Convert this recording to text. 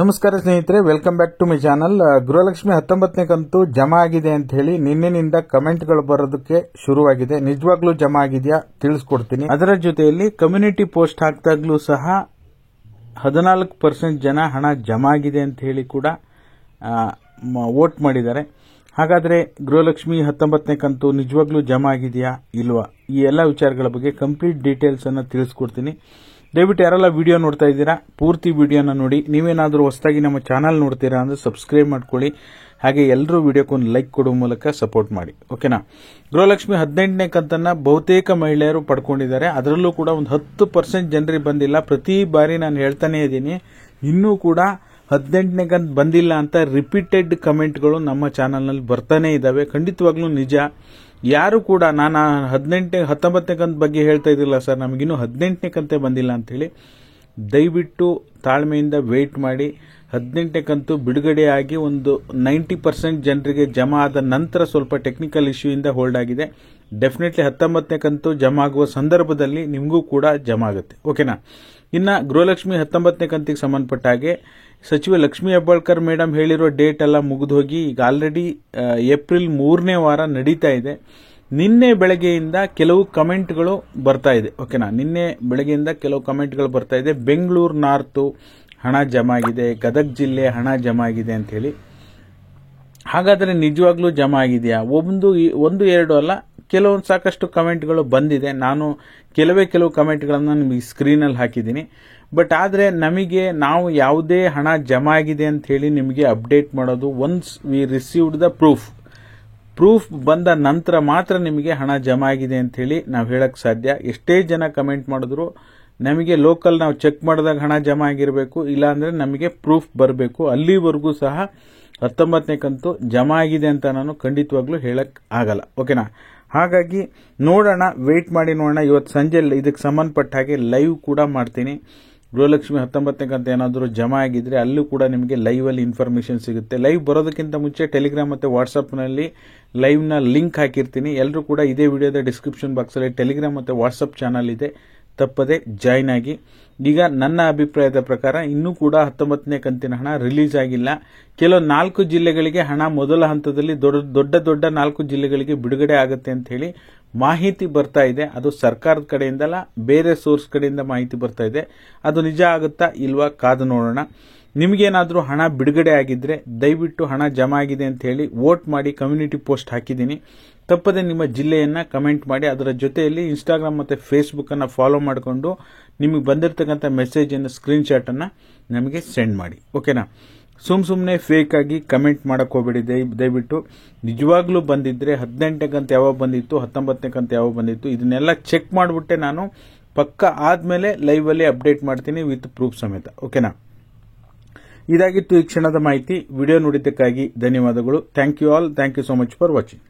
ನಮಸ್ಕಾರ ಸ್ನೇಹಿತರೆ, welcome back to my channel. Gruhalakshmi 19ನೇ ಕಂತು ಜಮಾ ಆಗಿದೆ ಅಂತ ಹೇಳಿ ನಿನ್ನೆನಿಂದ ಕಮೆಂಟ್ಗಳು ಬರೋದಕ್ಕೆ ಶುರುವಾಗಿದೆ. ನಿಜವಾಗ್ಲೂ ಜಮಾ ಆಗಿದೆಯಾ ತಿಳಿಸ್ಕೊಡ್ತೀನಿ. ಅದರ ಜೊತೆಯಲ್ಲಿ ಕಮ್ಯುನಿಟಿ ಪೋಸ್ಟ್ ಹಾಕಿದಾಗ್ಲೂ ಸಹ 14% ಜನ ಹಣ ಜಮಾ ಆಗಿದೆ ಅಂತ ಹೇಳಿ ಕೂಡ ವೋಟ್ ಮಾಡಿದ್ದಾರೆ. ಹಾಗಾದ್ರೆ ಗೃಹಲಕ್ಷ್ಮಿ 19ನೇ ಕಂತು ನಿಜವಾಗ್ಲೂ ಜಮಾ ಆಗಿದೆಯಾ ಇಲ್ವಾ, ಈ ಎಲ್ಲ ವಿಚಾರಗಳ ಬಗ್ಗೆ ಕಂಪ್ಲೀಟ್ ಡೀಟೇಲ್ಸ್ ಅನ್ನು ತಿಳಿಸ್ಕೊಡ್ತೀನಿ. ದಯವಿಟ್ಟು ಯಾರೆಲ್ಲ ವಿಡಿಯೋ ನೋಡ್ತಾ ಇದ್ದೀರಾ ಪೂರ್ತಿ ವಿಡಿಯೋನ ನೋಡಿ. ನೀವೇನಾದರೂ ಹೊಸದಾಗಿ ನಮ್ಮ ಚಾನಲ್ ನೋಡ್ತೀರಾ ಅಂದ್ರೆ ಸಬ್ಸ್ಕ್ರೈಬ್ ಮಾಡ್ಕೊಳ್ಳಿ. ಹಾಗೆ ಎಲ್ಲರೂ ವಿಡಿಯೋಕ್ಕೊಂದು ಲೈಕ್ ಕೊಡುವ ಮೂಲಕ ಸಪೋರ್ಟ್ ಮಾಡಿ, ಓಕೆನಾ. ಗೃಹಲಕ್ಷ್ಮಿ 18ನೇ ಕಂತನ್ನ ಬಹುತೇಕ ಮಹಿಳೆಯರು ಪಡ್ಕೊಂಡಿದ್ದಾರೆ. ಅದರಲ್ಲೂ ಕೂಡ ಒಂದು 10% ಜನರಿಗೆ ಬಂದಿಲ್ಲ. ಪ್ರತಿ ಬಾರಿ ನಾನು ಹೇಳ್ತಾನೆ ಇದ್ದೀನಿ, ಇನ್ನೂ ಕೂಡ 18ನೇ ಕಂತು ಬಂದಿಲ್ಲ ಅಂತ ರಿಪೀಟೆಡ್ ಕಮೆಂಟ್ಗಳು ನಮ್ಮ ಚಾನಲ್ನಲ್ಲಿ ಬರ್ತಾನೆ ಇದ್ದಾವೆ. ಖಂಡಿತವಾಗ್ಲೂ ನಿಜ. ಯಾರು ಕೂಡ ನಾನು 19ನೇ ಕಂತು ಬಗ್ಗೆ ಹೇಳ್ತಾ ಇದ್ದಿಲ್ಲ ಸರ್, ನಮಗಿನ್ನೂ 18ನೇ ಕಂತೆ ಬಂದಿಲ್ಲ ಅಂತೇಳಿ. ದಯವಿಟ್ಟು ತಾಳ್ಮೆಯಿಂದ ವೇಟ್ ಮಾಡಿ. 18ನೇ ಕಂತು ಬಿಡುಗಡೆಯಾಗಿ ಒಂದು 90% ಜನರಿಗೆ ಜಮಾ ಆದ ನಂತರ ಸ್ವಲ್ಪ ಟೆಕ್ನಿಕಲ್ ಇಶ್ಯೂಯಿಂದ ಹೋಲ್ಡ್ ಆಗಿದೆ. ಡೆಫಿನೆಟ್ಲಿ 19ನೇ ಕಂತು ಜಮಾ ಆಗುವ ಸಂದರ್ಭದಲ್ಲಿ ನಿಮಗೂ ಕೂಡ ಜಮಾ ಆಗುತ್ತೆ, ಓಕೆನಾ. ಇನ್ನ ಗೃಹಲಕ್ಷ್ಮಿ 19ನೇ ಕಂತಿಗೆ ಸಂಬಂಧಪಟ್ಟ ಹಾಗೆ ಸಚಿವ ಲಕ್ಷ್ಮೀ ಹೆಬ್ಬಾಳ್ಕರ್ ಮೇಡಮ್ ಹೇಳಿರೋ ಡೇಟ್ ಎಲ್ಲ ಮುಗಿದು ಹೋಗಿ ಈಗ ಆಲ್ರೆಡಿ ಏಪ್ರಿಲ್ 3ನೇ ವಾರ ನಡೀತಾ ಇದೆ. ನಿನ್ನೆ ಬೆಳಗ್ಗೆಯಿಂದ ಕೆಲವು ಕಮೆಂಟ್ಗಳು ಬರ್ತಾ ಇದೆ, ಓಕೆನಾ. ನಿನ್ನೆ ಬೆಳಗ್ಗೆಯಿಂದ ಕೆಲವು ಕಮೆಂಟ್ಗಳು ಬರ್ತಾ ಇದೆ. ಬೆಂಗಳೂರು ನಾರ್ತ್ ಹಣ ಜಮಾ ಆಗಿದೆ, ಗದಗ ಜಿಲ್ಲೆ ಹಣ ಜಮಾ ಆಗಿದೆ ಅಂತ ಹೇಳಿ. ಹಾಗಾದ್ರೆ ನಿಜವಾಗ್ಲೂ ಜಮಾ ಆಗಿದೆಯಾ? ಒಂದು ಎರಡು ಅಲ್ಲ, ಕೆಲವೊಂದು ಸಾಕಷ್ಟು ಕಮೆಂಟ್ಗಳು ಬಂದಿದೆ. ನಾನು ಕೆಲವು ಕಮೆಂಟ್ಗಳನ್ನು ನಿಮಗೆ ಸ್ಕ್ರೀನಲ್ಲಿ ಹಾಕಿದ್ದೀನಿ. ಬಟ್ ಆದರೆ ನಾವು ಯಾವುದೇ ಹಣ ಜಮಾ ಆಗಿದೆ ಅಂತ ಹೇಳಿ ನಿಮಗೆ ಅಪ್ಡೇಟ್ ಮಾಡೋದು once we received the proof ಬಂದ ನಂತರ ಮಾತ್ರ ನಿಮಗೆ ಹಣ ಜಮಾ ಆಗಿದೆ ಅಂತ ಹೇಳಿ ನಾವು ಹೇಳಕ್ ಸಾಧ್ಯ. ಎಷ್ಟೇ ಜನ ಕಮೆಂಟ್ ಮಾಡಿದ್ರು ನಮಗೆ ಲೋಕಲ್ ನಾವು ಚೆಕ್ ಮಾಡಿದಾಗ ಹಣ ಜಮಾ ಆಗಿರಬೇಕು, ಇಲ್ಲಾಂದ್ರೆ ನಮಗೆ ಪ್ರೂಫ್ ಬರಬೇಕು. ಅಲ್ಲಿವರೆಗೂ ಸಹ 19ನೇ ಕಂತು ಜಮಾ ಆಗಿದೆ ಅಂತ ನಾನು ಖಂಡಿತವಾಗ್ಲೂ ಹೇಳಕ್ ಆಗಲ್ಲ, ಓಕೆನಾ. ಹಾಗಾಗಿ ನೋಡೋಣ, ವೇಟ್ ಮಾಡಿ ನೋಡೋಣ. ಇವತ್ತು ಸಂಜೆ ಇದಕ್ಕೆ ಸಂಬಂಧಪಟ್ಟ ಹಾಗೆ ಲೈವ್ ಕೂಡ ಮಾಡ್ತೀನಿ. ಗೃಹಲಕ್ಷ್ಮಿ 19ನೇ ಕಂತು ಏನಾದರೂ ಜಮಾ ಆಗಿದ್ರೆ ಅಲ್ಲೂ ಕೂಡ ನಿಮಗೆ ಲೈವ್ ಅಲ್ಲಿ ಇನ್ಫಾರ್ಮೇಶನ್ ಸಿಗುತ್ತೆ. ಲೈವ್ ಬರೋದಕ್ಕಿಂತ ಮುಂಚೆ ಟೆಲಿಗ್ರಾಮ್ ಮತ್ತೆ ವಾಟ್ಸ್ಆಪ್ನಲ್ಲಿ ಲೈವ್ನ ಲಿಂಕ್ ಹಾಕಿರ್ತೀನಿ. ಎಲ್ಲರೂ ಕೂಡ ಇದೇ ವಿಡಿಯೋದ ಡಿಸ್ಕ್ರಿಪ್ಷನ್ ಬಾಕ್ಸಲ್ಲಿ ಟೆಲಿಗ್ರಾಮ್ ಮತ್ತೆ ವಾಟ್ಸ್ಆಪ್ ಚಾನಲ್ ಇದೆ, ತಪ್ಪದೆ ಜಾಯ್ನ್ ಆಗಿ. ಈಗ ನನ್ನ ಅಭಿಪ್ರಾಯದ ಪ್ರಕಾರ ಇನ್ನೂ ಕೂಡ 19ನೇ ಕಂತಿನ ಹಣ ರಿಲೀಸ್ ಆಗಿಲ್ಲ. ಕೆಲವು 4 ಜಿಲ್ಲೆಗಳಿಗೆ ಹಣ ಮೊದಲ ಹಂತದಲ್ಲಿ ದೊಡ್ಡ 4 ಜಿಲ್ಲೆಗಳಿಗೆ ಬಿಡುಗಡೆ ಆಗುತ್ತೆ ಅಂತ ಹೇಳಿ ಮಾಹಿತಿ ಬರ್ತಾ ಇದೆ. ಅದು ಸರ್ಕಾರದ ಕಡೆಯಿಂದಲ್ಲ, ಬೇರೆ ಸೋರ್ಸ್ ಕಡೆಯಿಂದ ಮಾಹಿತಿ ಬರ್ತಾ ಇದೆ. ಅದು ನಿಜ ಆಗುತ್ತಾ ಇಲ್ವಾ ಕಾದು ನೋಡೋಣ. ನಿಮಗೇನಾದರೂ ಹಣ ಬಿಡುಗಡೆ ಆಗಿದ್ರೆ ದಯವಿಟ್ಟು ಹಣ ಜಮಾ ಆಗಿದೆ ಅಂತ ಹೇಳಿ ವೋಟ್ ಮಾಡಿ. ಕಮ್ಯುನಿಟಿ ಪೋಸ್ಟ್ ಹಾಕಿದ್ದೀನಿ, ತಪ್ಪದೆ ನಿಮ್ಮ ಜಿಲ್ಲೆಯನ್ನ ಕಮೆಂಟ್ ಮಾಡಿ. ಅದರ ಜೊತೆಯಲ್ಲಿ ಇನ್ಸ್ಟಾಗ್ರಾಮ್ ಮತ್ತೆ ಫೇಸ್ಬುಕ್ ಅನ್ನ ಫಾಲೋ ಮಾಡಿಕೊಂಡು ನಿಮಗೆ ಬಂದಿರತಕ್ಕಂಥ ಮೆಸೇಜ್ ಅನ್ನು ಸ್ಕ್ರೀನ್ ಶಾಟ್ ಅನ್ನ ನಮಗೆ ಸೆಂಡ್ ಮಾಡಿ, ಓಕೆನಾ. ಸುಮ್ಮನೆ ಫೇಕ್ ಆಗಿ ಕಮೆಂಟ್ ಮಾಡಕ್ ಹೋಗಬೇಡಿ ದಯವಿಟ್ಟು. ನಿಜವಾಗ್ಲೂ ಬಂದಿದ್ರೆ 18ನೇ ಕಂತು ಯಾವಾಗ ಬಂದಿತ್ತು, 19ನೇ ಕಂತು ಯಾವಾಗ ಬಂದಿತ್ತು, ಇದನ್ನೆಲ್ಲ ಚೆಕ್ ಮಾಡಿಬಿಟ್ಟೆ ನಾನು ಪಕ್ಕ ಆದ್ಮೇಲೆ ಲೈವ್ ಅಲ್ಲಿ ಅಪ್ಡೇಟ್ ಮಾಡ್ತೀನಿ ವಿತ್ ಪ್ರೂಫ್ ಸಮೇತ, ಓಕೆನಾ. ಇದಾಗಿತ್ತು ಈ ಕ್ಷಣದ ಮಾಹಿತಿ. ವಿಡಿಯೋ ನೋಡಿದ್ದಕ್ಕಾಗಿ ಧನ್ಯವಾದಗಳು. Thank you all. Thank you so much for watching.